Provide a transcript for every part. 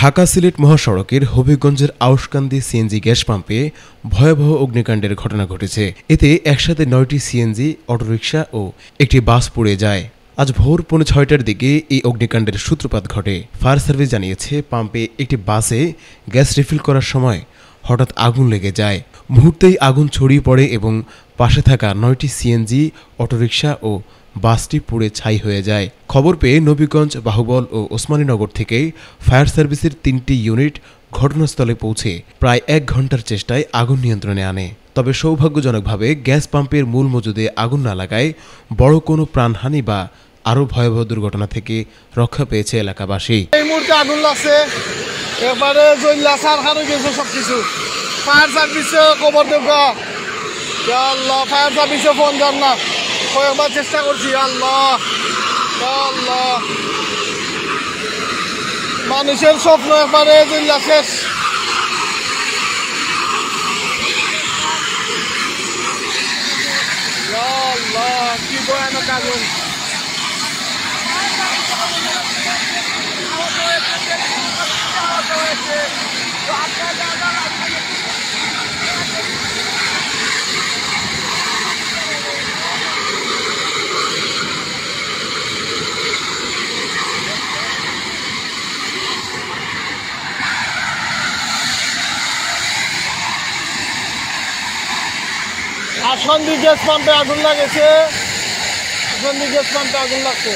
ঢাকা সিলেট মহাসড়কের হবিগঞ্জের Auskandi CNG gas পাম্পে ভয়াবহ অগ্নিকাণ্ডের ঘটনা ঘটেছে। এতে একসাথে 9টি সিএনজি, অটোরিকশা ও একটি বাস পুড়ে যায়। আজ ভোর 6:45টার দিকে এই অগ্নিকাণ্ডের সূত্রপাত ঘটে। ফায়ার সার্ভিস জানিয়েছে, পাম্পে একটি বাসে গ্যাস রিফিল করার সময় হঠাৎ আগুন লেগে যায়। মুহূর্তেই আগুন ছড়িয়ে পড়ে এবং পাশে থাকা 9টি সিএনজি, অটোরিকশা ও বাসটি পুড়ে ছাই হয়ে যায়। খবর পেয়ে নবীগঞ্জ, বাহুবল ও ওসমানীনগর থেকে ফায়ার সার্ভিসের 3টি ইউনিট ঘটনাস্থলে পৌঁছে প্রায় 1 ঘন্টার চেষ্টায় আগুন নিয়ন্ত্রণে আনে। তবে সৌভাগ্যজনকভাবে গ্যাস পাম্পের মূল মজুদে আগুন না লাগায় বড় কোনো প্রাণহানি বা আরও ভয়াবহ দুর্ঘটনা থেকে রক্ষা পেয়েছে এলাকাবাসী। এই মুহূর্তে আগুন লাগছে, এবারে জল্লা সারখার হয়ে গেছে সবকিছু। ফায়ার সার্ভিসে খবর দেব, আল্লাহ ফায়ার সার্ভিসে ফোন দেন না, কয়েকবার চেষ্টা করছি। আল্লাহ আল্লাহ, মানুষের স্বপ্ন একবারে জল্লা শেষ। আল্লাহ, কি ভয়ানক আগুন! আসন্দি গ্যাস পাম্পে আগুন লাগেছে, আসন্দি গ্যাস পাম্পে আগুন লাগছে।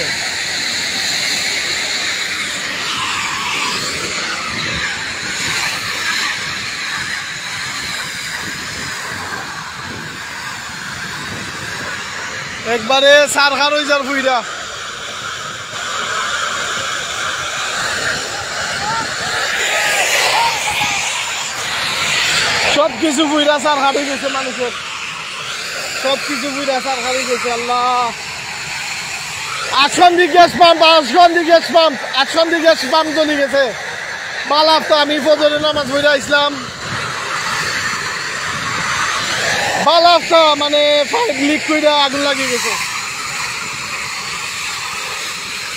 একবারে সারখার হয়ে যার ফুইরা। সবকিছু ফুইরা সারখার হয়ে গেছে, মানুষের সবকিছু ফুইরা সারখার হয়ে গেছে। Allah, Asandi gas pump, Asandi gas pump, Asandi gas pump জ্বলে গেছে। মালাপ তো আমি ফজরের নামাজ পড়ে আসলাম, বালাফটা মানে পাইপ লিক করে আগুন লাগিয়ে গেছে।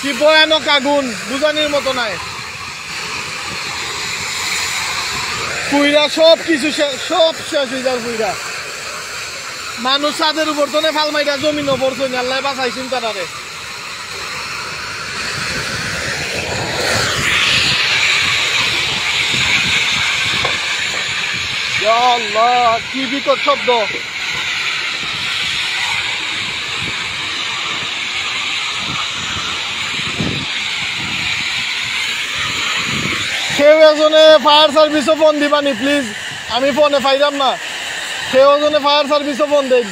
কি ভয়ানক আগুন, বুঝানির মতো নাই। পুইরা সব কিছু সব শেষ হয়ে যার পুইরা। মানুষ ছাদের উপর তো ফাল মাইরা জমিন পড়ছে, আল্লাহ বাঁচাইছেন তারারে। আল্লাহ, কি বিকট শব্দ! কেউ এজনে ফায়ার সার্ভিসও ফোন দিবানি প্লিজ, আমি ফোনে পাইলাম না। কেউ এজনে ফায়ার সার্ভিসও ফোন দেন।